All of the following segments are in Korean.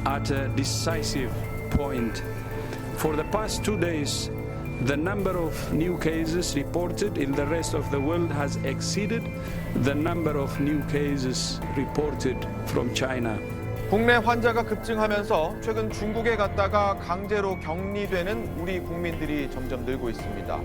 at a decisive point. For the past 2 days, the number of new cases reported in the rest of the world has exceeded the number of new cases reported from China. 국내 환자가 급증하면서 최근 중국에 갔다가 강제로 격리되는 우리 국민들이 점점 늘고 있습니다.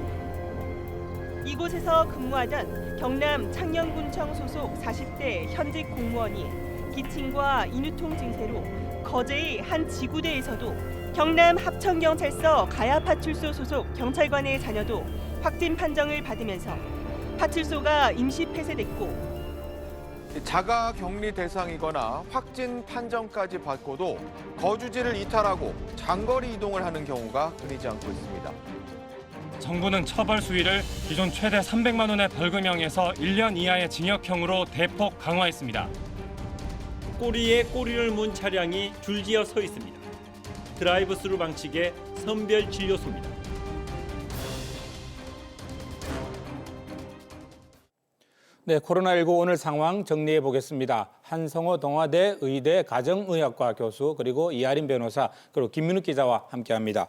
이곳에서 근무하던 경남 창녕군청 소속 40대 현직 공무원이 기침과 인후통 증세로 거제의 한 지구대에서도 경남 합천경찰서 가야파출소 소속 경찰관의 자녀도 확진 판정을 받으면서 파출소가 임시 폐쇄됐고 자가 격리 대상이거나 확진 판정까지 받고도 거주지를 이탈하고 장거리 이동을 하는 경우가 끊이지 않고 있습니다. 정부는 처벌 수위를 기존 최대 300만 원의 벌금형에서 1년 이하의 징역형으로 대폭 강화했습니다. 꼬리에 꼬리를 문 차량이 줄지어 서 있습니다. 드라이브스루 방식의 선별 진료소입니다. 네, 코로나19 오늘 상황 정리해 보겠습니다. 한성호 동아대 의대 가정의학과 교수 그리고 이하린 변호사 그리고 김민욱 기자와 함께합니다.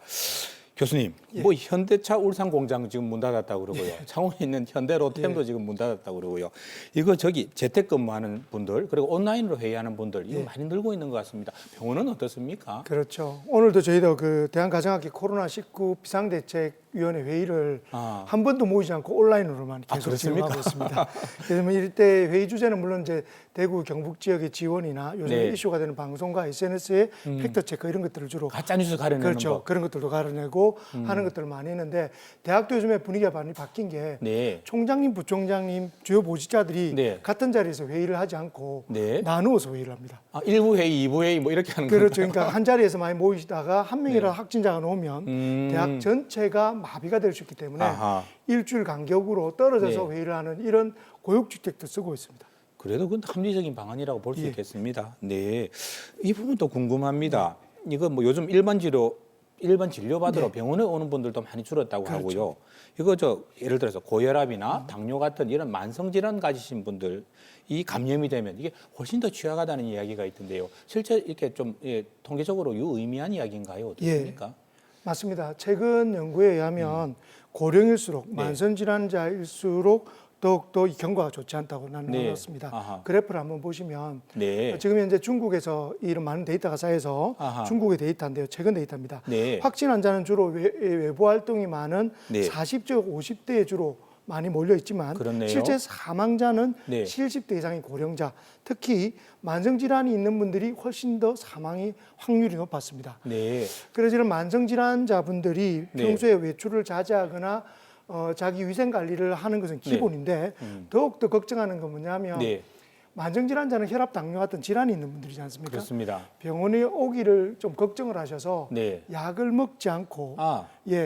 교수님, 뭐 현대차 울산 공장 지금 문 닫았다고 그러고요. 창원에 있는 현대 로템도 지금 문 닫았다고 그러고요. 이거 재택근무하는 분들 그리고 온라인으로 회의하는 분들 이거 많이 늘고 있는 것 같습니다. 병원은 어떻습니까? 그렇죠. 오늘도 저희도 그 대한가정학회 코로나19 비상대책위원회 회의를 한 번도 모이지 않고 온라인으로만 계속 진행하고 있습니다. 그래서 이때 회의 주제는 물론 이제 대구 경북 지역의 지원이나 요즘 이슈가 되는 방송과 SNS의 팩트 체크 이런 것들을 주로 가짜 뉴스 가려내는 그렇죠. 거. 그런 것들도 가려내고 하는 것들을 많이 했는데 대학도 요즘에 분위기가 많이 바뀐 게 총장님, 부총장님, 주요 보직자들이 같은 자리에서 회의를 하지 않고 나누어서 회의를 합니다. 1부 회의, 2부 회의 뭐 이렇게 하는 거죠. 그렇죠. 그러니까 한 자리에서 많이 모이시다가 한 명이라도 확진자가 나오면 대학 전체가 마비가 될 수 있기 때문에 일주일 간격으로 떨어져서 회의를 하는 이런 고육직책도 쓰고 있습니다. 그래도 그건 합리적인 방안이라고 볼 수 있겠습니다. 네, 이 부분도 궁금합니다. 이거 뭐 요즘 일반 진료 받으러 병원에 오는 분들도 많이 줄었다고 하고요. 이거 예를 들어서 고혈압이나 당뇨 같은 이런 만성 질환 가지신 분들 이 감염이 되면 이게 훨씬 더 취약하다는 이야기가 있던데요. 실제 이렇게 좀 통계적으로 유의미한 이야기인가요? 어떻습니까? 맞습니다. 최근 연구에 의하면 고령일수록 만성 질환자일수록 더욱더 이 경과가 좋지 않다고 나는 나눴습니다. 그래프를 한번 보시면 지금 현재 중국에서 이런 많은 데이터가 쌓여서 중국의 데이터인데요. 최근 데이터입니다. 확진 환자는 주로 외부 활동이 많은 40대, 50대에 주로 많이 몰려 있지만 실제 사망자는 70대 이상의 고령자, 특히 만성질환이 있는 분들이 훨씬 더 사망의 확률이 높았습니다. 그래서 이런 만성질환자분들이 평소에 외출을 자제하거나 자기 위생 관리를 하는 것은 기본인데 더욱더 걱정하는 건 뭐냐면 만성질환자는 혈압, 당뇨 같은 질환이 있는 분들이지 않습니까? 그렇습니다. 병원에 오기를 좀 걱정을 하셔서 약을 먹지 않고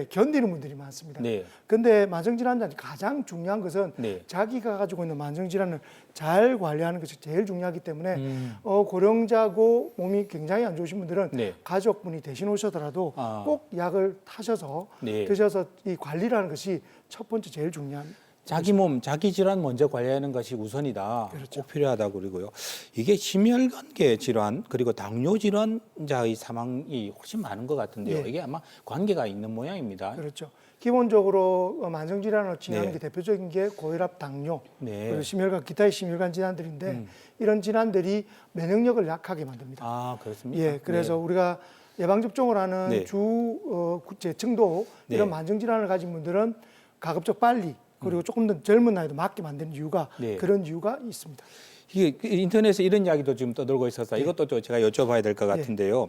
견디는 분들이 많습니다. 근데 만성질환자는 가장 중요한 것은 자기가 가지고 있는 만성질환을 잘 관리하는 것이 제일 중요하기 때문에 고령자고 몸이 굉장히 안 좋으신 분들은 가족분이 대신 오셔더라도 꼭 약을 타셔서 드셔서 이 관리를 하는 것이 첫 번째 제일 중요한 자기 몸, 자기 질환 먼저 관리하는 것이 우선이다. 꼭 필요하다고 그러고요. 이게 심혈관계 질환 그리고 당뇨 질환자의 사망이 훨씬 많은 것 같은데요. 이게 아마 관계가 있는 모양입니다. 그렇죠. 기본적으로 만성질환으로 진행하는 게 대표적인 게 고혈압, 당뇨, 그리고 심혈관, 기타의 심혈관 질환들인데 이런 질환들이 면역력을 약하게 만듭니다. 그렇습니까? 그래서 우리가 예방접종을 하는 재층도 이런 만성질환을 가진 분들은 가급적 빨리 그리고 조금 더 젊은 나이도 맞게 만드는 이유가 그런 이유가 있습니다. 이게 인터넷에 이런 이야기도 지금 떠돌고 있어서 이것도 제가 여쭤봐야 될 것 같은데요.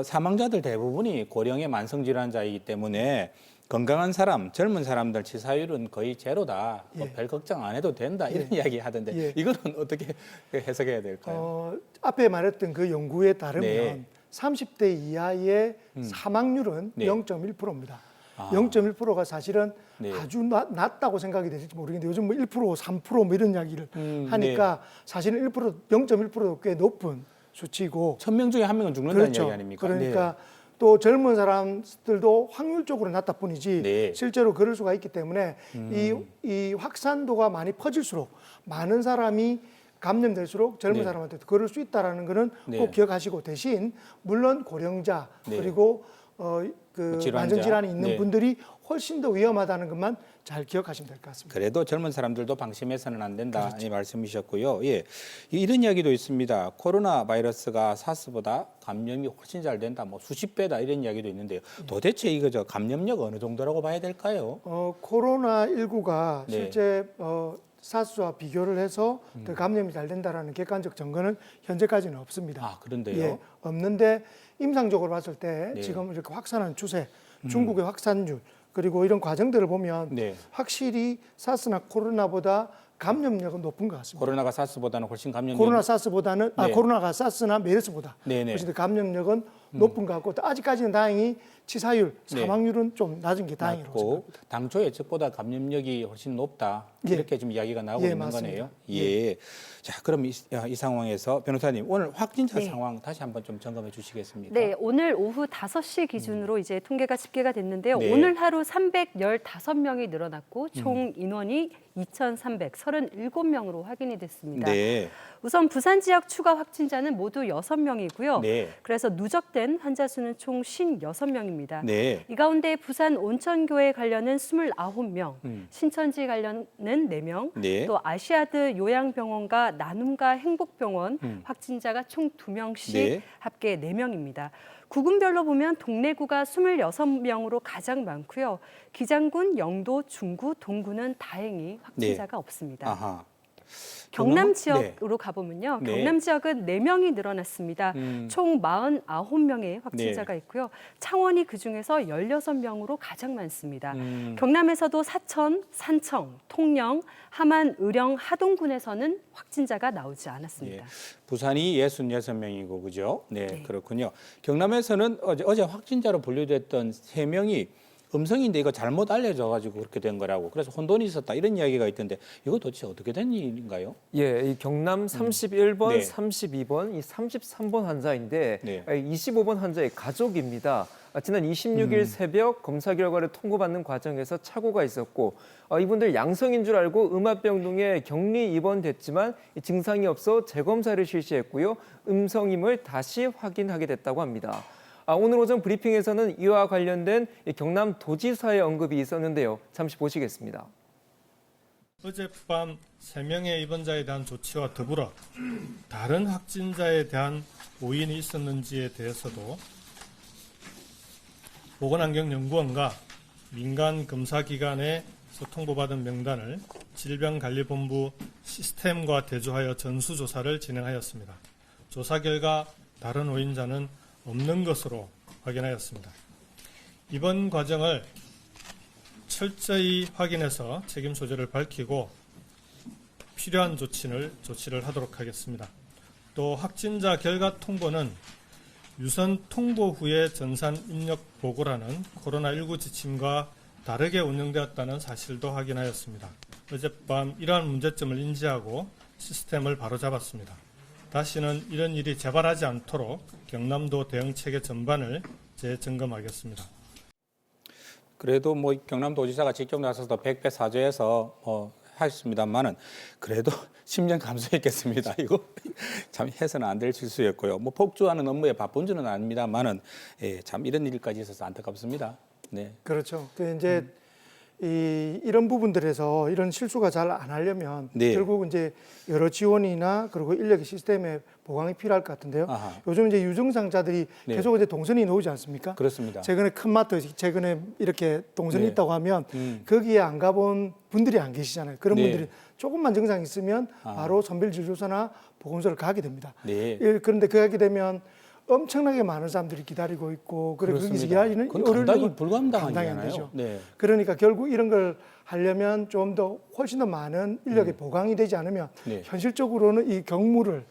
사망자들 대부분이 고령의 만성질환자이기 때문에 건강한 사람, 젊은 사람들 치사율은 거의 제로다. 별 걱정 안 해도 된다. 이런 이야기 하던데 이거는 어떻게 해석해야 될까요? 앞에 말했던 그 연구에 따르면 30대 이하의 사망률은 0.1%입니다. 0.1%가 사실은 아주 낮다고 생각이 될지 모르겠는데 요즘 뭐 1%, 3% 뭐 이런 이야기를 하니까 사실은 0.1%도 꽤 높은 수치고 1000명 중에 1명은 죽는다는 이야기 아닙니까? 그러니까 또 젊은 사람들도 확률적으로 낮다 뿐이지 실제로 그럴 수가 있기 때문에 이 확산도가 많이 퍼질수록 많은 사람이 감염될수록 젊은 네. 사람한테도 그럴 수 있다라는 거는 네. 꼭 기억하시고 대신 물론 고령자 네. 그리고 질환자. 만성 질환이 있는 네. 분들이 훨씬 더 위험하다는 것만 잘 기억하시면 될 것 같습니다. 그래도 젊은 사람들도 방심해서는 안 된다 그렇죠. 이 말씀이셨고요. 예, 이런 이야기도 있습니다. 코로나 바이러스가 사스보다 감염이 훨씬 잘 된다, 뭐 수십 배다 이런 이야기도 있는데요. 도대체 이거 저 감염력 어느 정도라고 봐야 될까요? 코로나19가 네. 실제 사스와 비교를 해서 더 감염이 잘 된다라는 객관적 증거는 현재까지는 없습니다. 아, 그런데요? 예, 없는데 임상적으로 봤을 때 네. 지금 이렇게 확산하는 추세, 중국의 확산율 그리고 이런 과정들을 보면 네. 확실히 사스나 코로나보다 감염력은 높은 것 같습니다. 코로나가 사스보다는 훨씬 감염력. 코로나가 사스나 메르스보다 네네. 훨씬 더 감염력은 높은 것 같고 또 아직까지는 다행히 치사율, 네. 사망률은 좀 낮은 게 다행이라고 낮고 생각합니다. 당초 예측보다 감염력이 훨씬 높다 예. 이렇게 좀 이야기가 나오고 예, 있는 맞습니다. 거네요. 예. 자, 그럼 이 상황에서 변호사님 오늘 확진자 네. 상황 다시 한번 좀 점검해 주시겠습니까? 네, 오늘 오후 5시 기준으로 이제 통계가 집계가 됐는데요. 네. 오늘 하루 315명이 늘어났고 총 인원이 2,337명으로 확인이 됐습니다. 네. 우선 부산 지역 추가 확진자는 모두 6명이고요. 네. 그래서 누적된 환자 수는 총 56명입니다. 네. 이 가운데 부산 온천교회 관련은 29명, 신천지 관련은 4명, 네. 또 아시아드 요양병원과 나눔가 행복병원 확진자가 총 2명씩 네. 합계 4명입니다. 구군별로 보면 동래구가 26명으로 가장 많고요. 기장군, 영도, 중구, 동구는 다행히 확진자가 없습니다. 아하. 경남 네. 지역으로 가보면요. 네. 경남 지역은 4명이 늘어났습니다. 총 49명의 확진자가 네. 있고요. 창원이 그중에서 16명으로 가장 많습니다. 음. 경남에서도 사천, 산청, 통영, 함안, 의령, 하동군에서는 확진자가 나오지 않았습니다. 예. 부산이 66명이고 그죠? 네, 네. 그렇군요. 경남에서는 어제 확진자로 분류됐던 3명이 음성인데 이거 잘못 알려져 가지고 그렇게 된 거라고. 그래서 혼돈이 있었다 이런 이야기가 있던데 이거 도대체 어떻게 된 일인가요? 예, 이 경남 31번, 네. 32번, 이 33번 환자인데 네. 25번 환자의 가족입니다. 지난 26일 새벽 검사 결과를 통보받는 과정에서 착오가 있었고 이분들 양성인 줄 알고 음압병동에 격리 입원됐지만 증상이 없어 재검사를 실시했고요. 음성임을 다시 확인하게 됐다고 합니다. 오늘 오전 브리핑에서는 이와 관련된 경남도지사의 언급이 있었는데요. 잠시 보시겠습니다. 어젯밤 3명의 입원자에 대한 조치와 더불어 다른 확진자에 대한 오인이 있었는지에 대해서도 보건환경연구원과 민간검사기관에서 통보받은 명단을 질병관리본부 시스템과 대조하여 전수조사를 진행하였습니다. 조사 결과 다른 오인자는 없는 것으로 확인하였습니다. 이번 과정을 철저히 확인해서 책임 소재를 밝히고 필요한 조치를 하도록 하겠습니다. 또 확진자 결과 통보는 유선 통보 후에 전산 입력 보고라는 코로나19 지침과 다르게 운영되었다는 사실도 확인하였습니다. 어젯밤 이러한 문제점을 인지하고 시스템을 바로잡았습니다. 다시는 이런 일이 재발하지 않도록 경남도 대응체계 전반을 재점검하겠습니다. 그래도 뭐 경남도지사가 직접 나서서 100배 사죄해서 하셨습니다만은 그래도 10년 감수했겠습니다. 이거 참 해서는 안 될 실수였고요. 뭐 폭주하는 업무에 바쁜 줄은 아닙니다만은 참 이런 일까지 있어서 안타깝습니다. 네. 그렇죠. 이제 이런 부분들에서 이런 실수가 잘 안 하려면 네. 결국 이제 여러 지원이나 그리고 인력의 시스템의 보강이 필요할 것 같은데요. 아하. 요즘 이제 유증상자들이 네. 계속 이제 동선이 나오지 않습니까? 그렇습니다. 최근에 큰 마트 최근에 이렇게 동선이 네. 있다고 하면 거기에 안 가본 분들이 안 계시잖아요. 그런 네. 분들이 조금만 증상이 있으면 바로 선별진료소나 보건소를 가게 됩니다. 네. 그런데 그 가게 되면 엄청나게 많은 사람들이 기다리고 있고 그리고 거기서 그렇습니다. 일하는 그건 감당이 감당이 안 불가능하잖아요. 되죠. 네. 그러니까 결국 이런 걸 하려면 좀 더 훨씬 더 많은 인력이 보강이 되지 않으면 네. 현실적으로는 이 경무를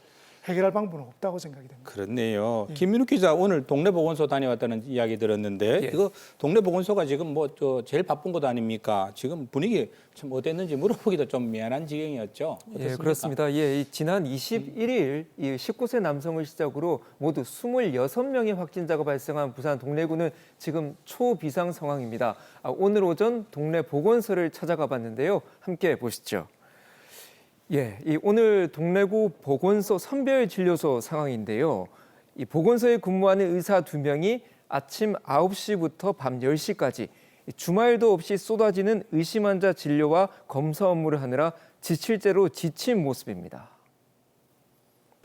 해결할 방법은 없다고 생각이 됩니다. 그렇네요. 김민욱 기자 오늘 동네 보건소 다녀왔다는 이야기 들었는데 예. 이거 동네 보건소가 지금 뭐 제일 바쁜 곳 아닙니까? 지금 분위기 참 어땠는지 물어보기도 좀 미안한 지경이었죠. 어떻습니까? 예, 그렇습니다. 예, 지난 21일 이 19세 남성을 시작으로 모두 26명의 확진자가 발생한 부산 동래구는 지금 초비상 상황입니다. 오늘 오전 동네 보건소를 찾아가 봤는데요. 함께 보시죠. 예, 오늘 동래구 보건소 선별진료소 상황인데요. 이 보건소에 근무하는 의사 2명이 아침 9시부터 밤 10시까지 주말도 없이 쏟아지는 의심 환자 진료와 검사 업무를 하느라 지칠 대로 지친 모습입니다.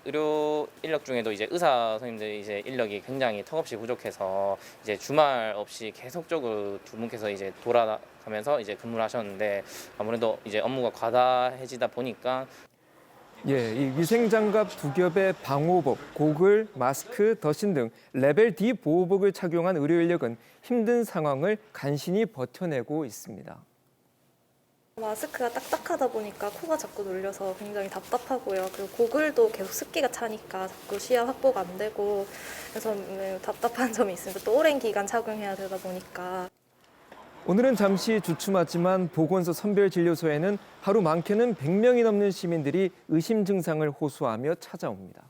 의료 인력 중에도 이제 의사 선생님들 이제 인력이 굉장히 턱없이 부족해서 이제 주말 없이 계속적으로 두 분께서 이제 돌아가면서 이제 근무를 하셨는데 아무래도 이제 업무가 과다해지다 보니까 예, 이 위생장갑 2겹의 방호복, 고글, 마스크, 더신 등 레벨 D 보호복을 착용한 의료 인력은 힘든 상황을 간신히 버텨내고 있습니다. 마스크가 딱딱하다 보니까 코가 자꾸 눌려서 굉장히 답답하고요. 그리고 고글도 계속 습기가 차니까 자꾸 시야 확보가 안 되고 그래서 답답한 점이 있습니다. 또 오랜 기간 착용해야 되다 보니까. 오늘은 잠시 주춤하지만 보건소 선별진료소에는 하루 많게는 100명이 넘는 시민들이 의심 증상을 호소하며 찾아옵니다.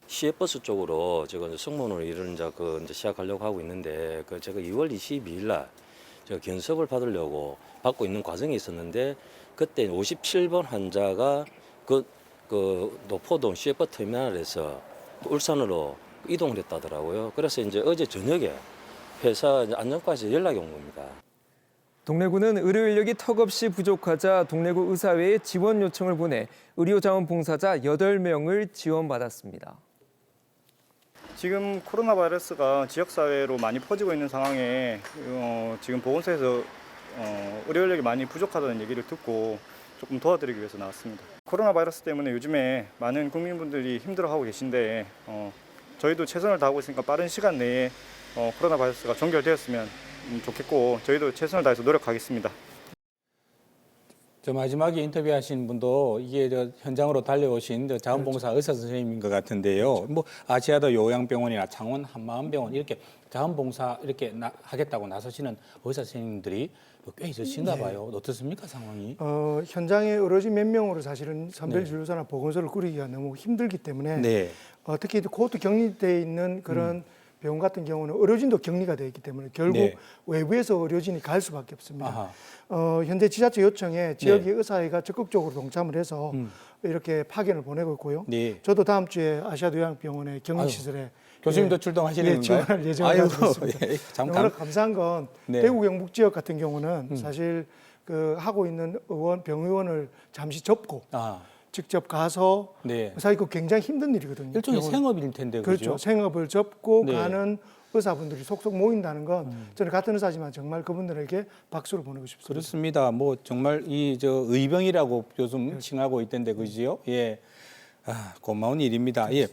시외버스 쪽으로 제가 승무원으로 일을 이제 시작하려고 하고 있는데 제가 2월 22일 날 제가 견습을 받고 있는 과정이 있었는데 그때 57번 환자가 그 노포동 시외버스 터미널에서 울산으로 이동을 했다더라고요. 그래서 이제 어제 저녁에 회사 안전과에서 연락이 온 겁니다. 동래구는 의료 인력이 턱없이 부족하자 동래구 의사회에 지원 요청을 보내 의료자원봉사자 8명을 지원받았습니다. 지금 코로나 바이러스가 지역사회로 많이 퍼지고 있는 상황에 지금 보건소에서 의료 인력이 많이 부족하다는 얘기를 듣고 조금 도와드리기 위해서 나왔습니다. 코로나 바이러스 때문에 요즘에 많은 국민분들이 힘들어하고 계신데 저희도 최선을 다하고 있으니까 빠른 시간 내에 코로나 바이러스가 종결되었으면 좋겠고 저희도 최선을 다해서 노력하겠습니다. 저 마지막에 인터뷰하신 분도 이게 현장으로 달려오신 자원봉사 의사 선생님인 것 같은데요. 뭐 아시아도 요양병원이나 창원 한마음병원 이렇게 자원봉사 이렇게 하겠다고 나서시는 의사 선생님들이 꽤 있으신가 봐요. 어떻습니까 상황이? 현장에 의료진 몇 명으로 사실은 선별진료소나 보건소를 꾸리기가 너무 힘들기 때문에 특히 그것도 격리돼 있는 그런 병원 같은 경우는 의료진도 격리가 되어 있기 때문에 결국 외부에서 의료진이 갈 수밖에 없습니다. 현재 지자체 요청에 지역의 의사회가 적극적으로 동참을 해서 이렇게 파견을 보내고 있고요. 저도 다음 주에 아시아도양병원의 격리시설에 교수님도 출동하시는 건가요? 지원할 예정을 가지고 있습니다. 너무나 감사한 건 대구 경북 지역 같은 경우는 사실 하고 있는 병의원을 잠시 접고 직접 가서 사실 그 굉장히 힘든 일이거든요. 일종의 생업일 텐데 그렇죠. 생업을 접고 가는 의사분들이 속속 모인다는 건 저는 같은 의사지만 정말 그분들에게 박수를 보내고 싶습니다. 그렇습니다. 뭐 정말 의병이라고 요즘 칭하고 있던데 그지요? 예, 고마운 일입니다. 예,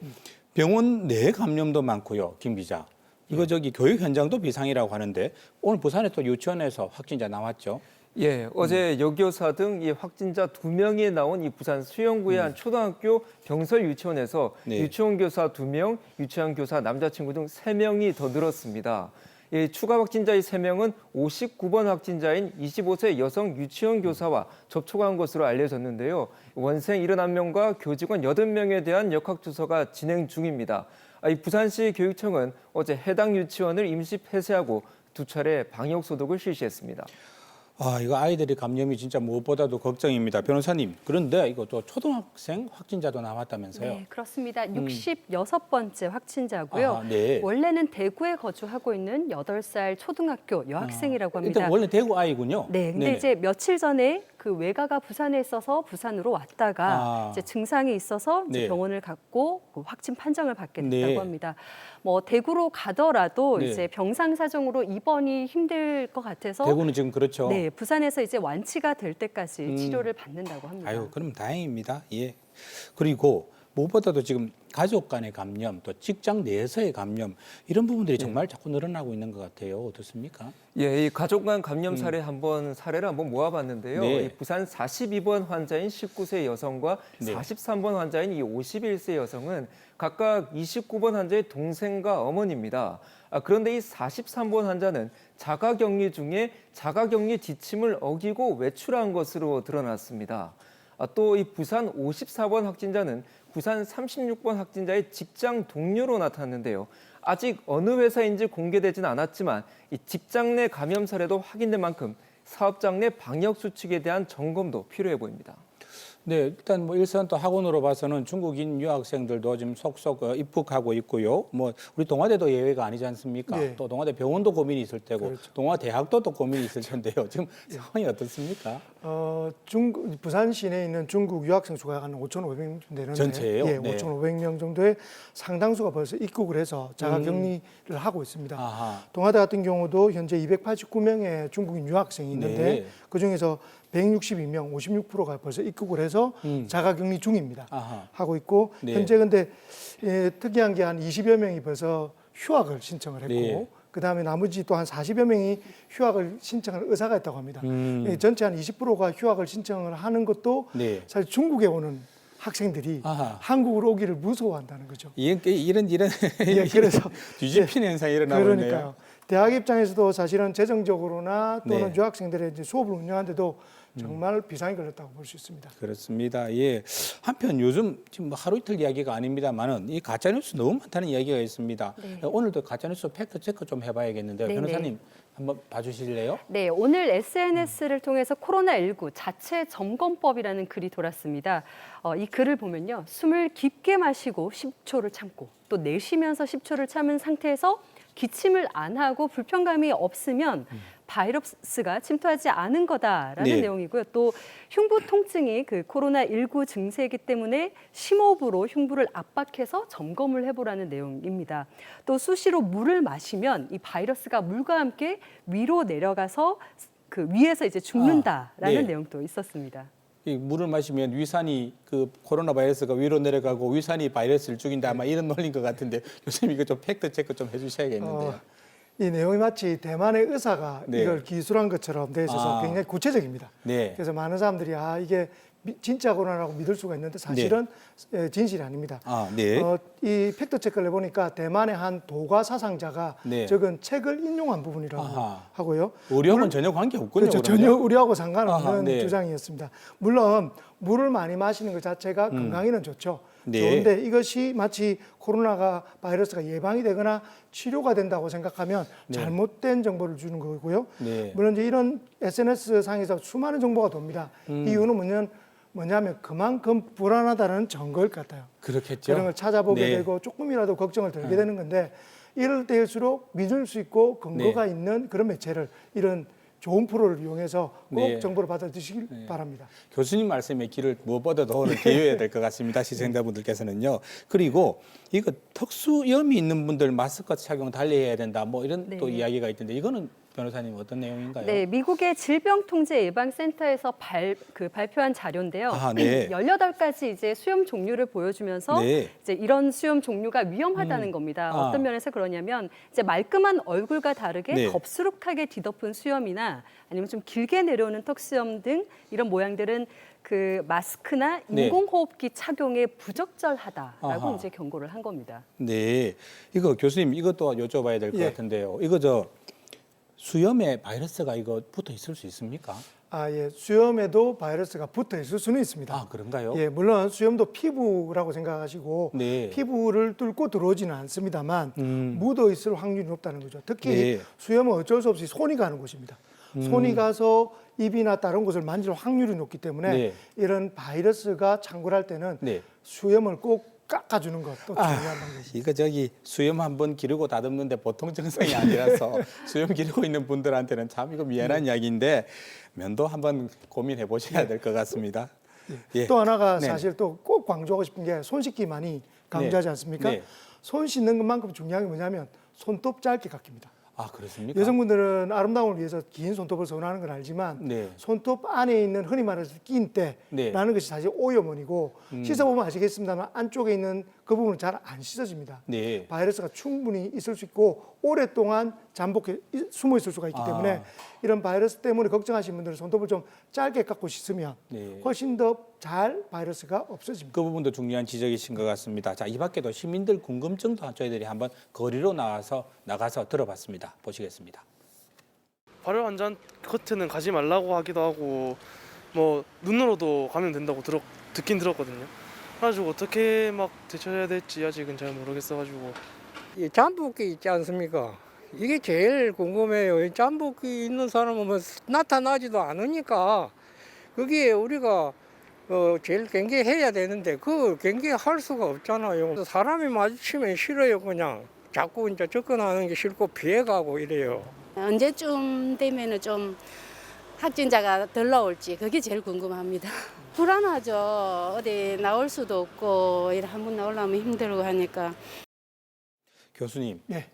병원 내 감염도 많고요, 김 기자. 이거 교육 현장도 비상이라고 하는데 오늘 부산에 또 유치원에서 확진자 나왔죠. 예, 어제 여교사 등 이 확진자 2명이 나온 이 부산 수영구의 한 초등학교 병설 유치원에서 유치원 교사 2명, 유치원 교사 남자친구 등 3명이 더 늘었습니다. 이 추가 확진자의 3명은 59번 확진자인 25세 여성 유치원 교사와 접촉한 것으로 알려졌는데요. 원생 71명과 교직원 80명에 대한 역학조사가 진행 중입니다. 이 부산시 교육청은 어제 해당 유치원을 임시 폐쇄하고 2차례 방역 소독을 실시했습니다. 이거 아이들이 감염이 진짜 무엇보다도 걱정입니다. 변호사님, 그런데 이거 또 초등학생 확진자도 나왔다면서요? 네, 그렇습니다. 66번째 확진자고요. 원래는 대구에 거주하고 있는 8살 초등학교 여학생이라고 합니다. 일단 원래 대구 아이군요. 네, 근데 이제 며칠 전에 그 외가가 부산에 있어서 부산으로 왔다가 이제 증상이 있어서 이제 병원을 갔고 확진 판정을 받게 됐다고 합니다. 뭐 대구로 가더라도 이제 병상 사정으로 입원이 힘들 것 같아서 대구는 지금 그렇죠. 네, 부산에서 이제 완치가 될 때까지 치료를 받는다고 합니다. 그럼 다행입니다. 예. 그리고 무엇보다도 지금 가족 간의 감염, 또 직장 내에서의 감염 이런 부분들이 정말 자꾸 늘어나고 있는 것 같아요. 어떻습니까? 예, 이 가족 간 감염 사례를 한번 모아봤는데요. 이 부산 42번 환자인 19세 여성과 43번 환자인 이 51세 여성은 각각 29번 환자의 동생과 어머니입니다. 그런데 이 43번 환자는 자가격리 중에 자가격리 지침을 어기고 외출한 것으로 드러났습니다. 또 이 부산 54번 확진자는 부산 36번 확진자의 직장 동료로 나타났는데요. 아직 어느 회사인지 공개되지는 않았지만 이 직장 내 감염 사례도 확인된 만큼 사업장 내 방역 수칙에 대한 점검도 필요해 보입니다. 네, 일단 뭐 일선 또 학원으로 봐서는 중국인 유학생들도 지금 속속 입국하고 있고요. 뭐 우리 동아대도 예외가 아니지 않습니까? 네. 또 동아대 병원도 고민이 있을 테고, 그렇죠. 동아대학도 또 고민이 있을 텐데요. 지금 상황이 어떻습니까? 부산 시내에 있는 중국 유학생 수가 한 5,500명 되는데 전체예요? 예, 네. 5,500명 정도의 상당수가 벌써 입국을 해서 자가격리를 하고 있습니다. 아하. 동아대 같은 경우도 현재 289명의 중국인 유학생이 있는데 네. 그중에서 162명, 56%가 벌써 입국을 해서 자가격리 중입니다. 아하. 하고 있고 네. 현재 근데 특이한 게 한 20여 명이 벌써 휴학을 신청을 했고 네. 그다음에 나머지 또 한 40여 명이 휴학을 신청할 의사가 있다고 합니다. 전체 한 20%가 휴학을 신청을 하는 것도 네. 사실 중국에 오는 학생들이 아하. 한국으로 오기를 무서워한다는 거죠. 이런 예, 그래서 뒤집히는 현상이 일어나고 그러니까요. 있네요. 대학 입장에서도 사실은 재정적으로나 또는 네. 유학생들의 이제 수업을 운영하는데도 정말 비상이 걸렸다고 볼 수 있습니다. 그렇습니다. 예. 한편 요즘 지금 뭐 하루 이틀 이야기가 아닙니다만은 이 가짜 뉴스 너무 많다는 이야기가 있습니다. 네. 오늘도 가짜 뉴스 팩트 체크 좀 해봐야겠는데요. 네네. 변호사님 한번 봐주실래요? 네, 오늘 SNS를 통해서 코로나19 자체 점검법이라는 글이 돌았습니다. 이 글을 보면요, 숨을 깊게 마시고 10초를 참고 또 내쉬면서 10초를 참은 상태에서 기침을 안 하고 불편감이 없으면 바이러스가 침투하지 않은 거다라는 네. 내용이고요. 또 흉부 통증이 그 코로나19 증세이기 때문에 심호흡으로 흉부를 압박해서 점검을 해보라는 내용입니다. 또 수시로 물을 마시면 이 바이러스가 물과 함께 위로 내려가서 그 위에서 이제 죽는다라는 네. 내용도 있었습니다. 이 물을 마시면 위산이 그 코로나 바이러스가 위로 내려가고 위산이 바이러스를 죽인다 아마 이런 논리인 것 같은데 교수님 이거 좀 팩트 체크 좀 해주셔야겠는데요. 이 내용이 마치 대만의 의사가 네. 이걸 기술한 것처럼 돼 있어서 굉장히 구체적입니다. 네. 그래서 많은 사람들이 이게 진짜 코로나라고 믿을 수가 있는데 사실은 진실이 아닙니다. 네. 이 팩트 체크를 해보니까 대만의 한 도가 사상자가 네. 적은 책을 인용한 부분이라고 하고요. 의료하고는 전혀 관계 없군요. 그렇죠. 그러면. 전혀 의료하고 상관없는 네. 주장이었습니다. 물론 물을 많이 마시는 것 자체가 건강에는 좋죠. 네. 좋은데 이것이 마치 코로나가 바이러스가 예방이 되거나 치료가 된다고 생각하면 잘못된 정보를 주는 거고요. 네. 물론 이제 이런 SNS 상에서 수많은 정보가 돕니다. 이유는 뭐냐면 그만큼 불안하다는 증거일 것 같아요. 그렇겠죠. 그런 걸 찾아보게 네. 되고 조금이라도 걱정을 들게 되는 건데 이럴 때일수록 믿을 수 있고 근거가 있는 그런 매체를 이런 좋은 프로를 이용해서 꼭 정보를 받아주시길 바랍니다. 교수님 말씀에 귀를 무엇보다도 오늘 기울여야 될 것 같습니다. 시청자분들께서는요. 그리고 이거 특수염이 있는 분들 마스크 착용 달리해야 된다. 뭐 이런 또 이야기가 있던데 이거는 변호사님 어떤 내용인가요? 네, 미국의 질병통제예방센터에서 발표한 자료인데요. 네. 18가지 이제 수염 종류를 보여주면서 이제 이런 수염 종류가 위험하다는 겁니다. 어떤 면에서 그러냐면 이제 말끔한 얼굴과 다르게 덥수룩하게 뒤덮은 수염이나 아니면 좀 길게 내려오는 턱수염 등 이런 모양들은 그 마스크나 인공호흡기 착용에 부적절하다라고 이제 경고를 한 겁니다. 네, 이거 교수님 이것도 여쭤봐야 될 것 같은데요. 이거 수염에 바이러스가 이거 붙어 있을 수 있습니까? 예, 수염에도 바이러스가 붙어 있을 수는 있습니다. 그런가요? 예, 물론 수염도 피부라고 생각하시고 피부를 뚫고 들어오지는 않습니다만 묻어 있을 확률이 높다는 거죠. 특히 수염은 어쩔 수 없이 손이 가는 곳입니다. 손이 가서 입이나 다른 곳을 만질 확률이 높기 때문에 이런 바이러스가 창궐할 때는 수염을 꼭 깎아주는 것도 중요한 방법입니다. 이거 수염 한번 기르고 다듬는데 보통 증상이 아니라서 수염 기르고 있는 분들한테는 참 이거 미안한 이야기인데 면도 한번 고민해 보셔야 될 것 같습니다. 또 하나가 사실 또 꼭 강조하고 싶은 게 손 씻기 많이 강조하지 않습니까? 손 씻는 것만큼 중요한 게 뭐냐면 손톱 짧게 깎입니다. 그렇습니까? 여성분들은 아름다움을 위해서 긴 손톱을 선호하는 걸 알지만 손톱 안에 있는 흔히 말해서 낀때라는 것이 사실 오염원이고 씻어보면 아시겠습니다만 안쪽에 있는 그 부분은 잘 안 씻어집니다. 바이러스가 충분히 있을 수 있고 오랫동안 잠복해 숨어 있을 수가 있기 때문에 이런 바이러스 때문에 걱정하시는 분들은 손톱을 좀 짧게 깎고 씻으면 훨씬 더 잘 바이러스가 없어집니다. 그 부분도 중요한 지적이신 것 같습니다. 자, 이 밖에도 시민들 궁금증도 저희들이 한번 거리로 나가서 들어봤습니다. 보시겠습니다. 발열 환자 겉에는 가지 말라고 하기도 하고 뭐 눈으로도 가면 된다고 듣긴 들었거든요. 그래가지고 어떻게 막 대처해야 될지 아직은 잘 모르겠어가지고. 이 잠복기 있지 않습니까? 이게 제일 궁금해요. 이 잠복기 있는 사람은 뭐 나타나지도 않으니까 거기에 우리가 제일 경계해야 되는데 그 경계할 수가 없잖아요. 사람이 마주치면 싫어요. 그냥 자꾸 이제 접근하는 게 싫고 피해가고 이래요. 언제쯤 되면은 좀 확진자가 덜 나올지 그게 제일 궁금합니다. 불안하죠. 어디 나올 수도 없고 이래 한번 나오려면 힘들고 하니까. 교수님, 네.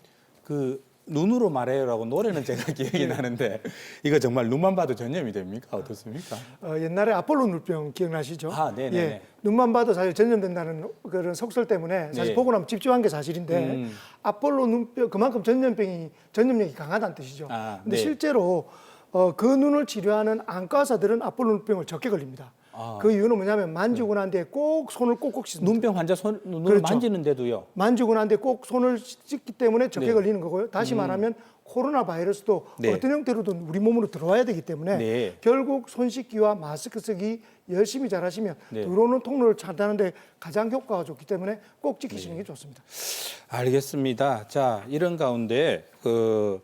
그 눈으로 말해요라고 노래는 제가 기억이 나는데 이거 정말 눈만 봐도 전염이 됩니까? 어떻습니까? 옛날에 아폴로 눈병 기억나시죠? 아, 네네. 예, 눈만 봐도 사실 전염된다는 그런 속설 때문에 사실 네. 보고 나면 찝찝한 게 사실인데 아폴로 눈병 그만큼 전염력이 강하다는 뜻이죠. 근데 네. 실제로 그 눈을 치료하는 안과 의사들은 아폴로 눈병을 적게 걸립니다. 그 이유는 뭐냐면 만지고 난 뒤에 꼭 손을 꼭꼭 씻습니다. 눈병 환자 눈을 그렇죠. 만지는데도요. 만지고 난 뒤에 꼭 손을 씻기 때문에 적게 네. 걸리는 거고요. 다시 말하면 코로나 바이러스도 네. 어떤 형태로든 우리 몸으로 들어와야 되기 때문에 네. 결국 손 씻기와 마스크 쓰기 열심히 잘하시면 네. 들어오는 통로를 차단하는 데 가장 효과가 좋기 때문에 꼭 지키시는 게 좋습니다. 알겠습니다. 자, 이런 가운데 그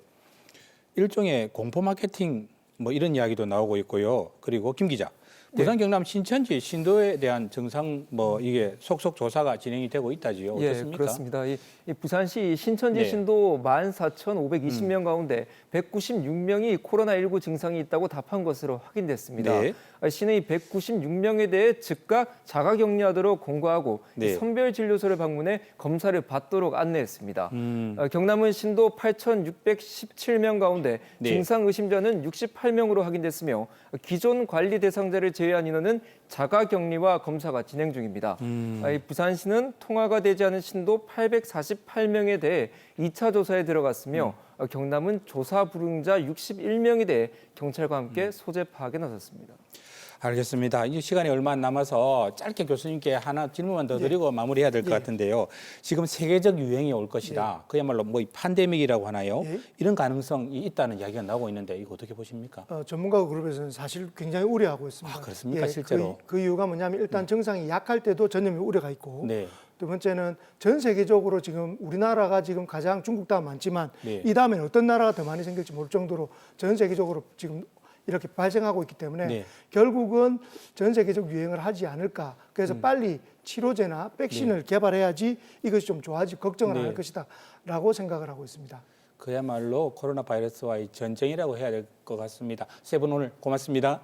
일종의 공포 마케팅 뭐 이런 이야기도 나오고 있고요. 그리고 김 기자, 부산 경남 신천지 신도에 대한 정상 뭐 이게 속속 조사가 진행이 되고 있다지요. 어떻습니까? 예, 그렇습니다. 이 부산시 신천지 네. 신도 14,520명 가운데 196명이 코로나19 증상이 있다고 답한 것으로 확인됐습니다. 네. 시는 이 196명에 대해 즉각 자가격리하도록 공고하고 네. 선별진료소를 방문해 검사를 받도록 안내했습니다. 경남은 신도 8,617명 가운데 네. 증상 의심자는 68명으로 확인됐으며 기존 관리 대상자를 제외한 인원은 자가격리와 검사가 진행 중입니다. 이 부산시는 통화가 되지 않은 신도 848명에 대해 2차 조사에 들어갔으며 경남은 조사 불응자 61명에 대해 경찰과 함께 소재 파악에 나섰습니다. 알겠습니다. 이 시간이 얼마 안 남아서 짧게 교수님께 하나 질문만 더 드리고 마무리해야 될 것 같은데요. 지금 세계적 유행이 올 것이다. 그야말로 뭐 팬데믹이라고 하나요? 이런 가능성이 있다는 이야기가 나오고 있는데 이거 어떻게 보십니까? 전문가 그룹에서는 사실 굉장히 우려하고 있습니다. 아, 그렇습니까? 실제로? 그 이유가 뭐냐면 일단 증상이 약할 때도 전염의 우려가 있고 네. 두 번째는 전 세계적으로 지금 우리나라가 지금 가장 중국 다음 많지만 네. 이 다음에는 어떤 나라가 더 많이 생길지 모를 정도로 전 세계적으로 지금 이렇게 발생하고 있기 때문에 네. 결국은 전 세계적 유행을 하지 않을까. 그래서 빨리 치료제나 백신을 개발해야지 이것이 좀 좋아지고 걱정을 안 할 것이다 라고 생각을 하고 있습니다. 그야말로 코로나 바이러스와의 전쟁이라고 해야 될 것 같습니다. 세 분 오늘 고맙습니다.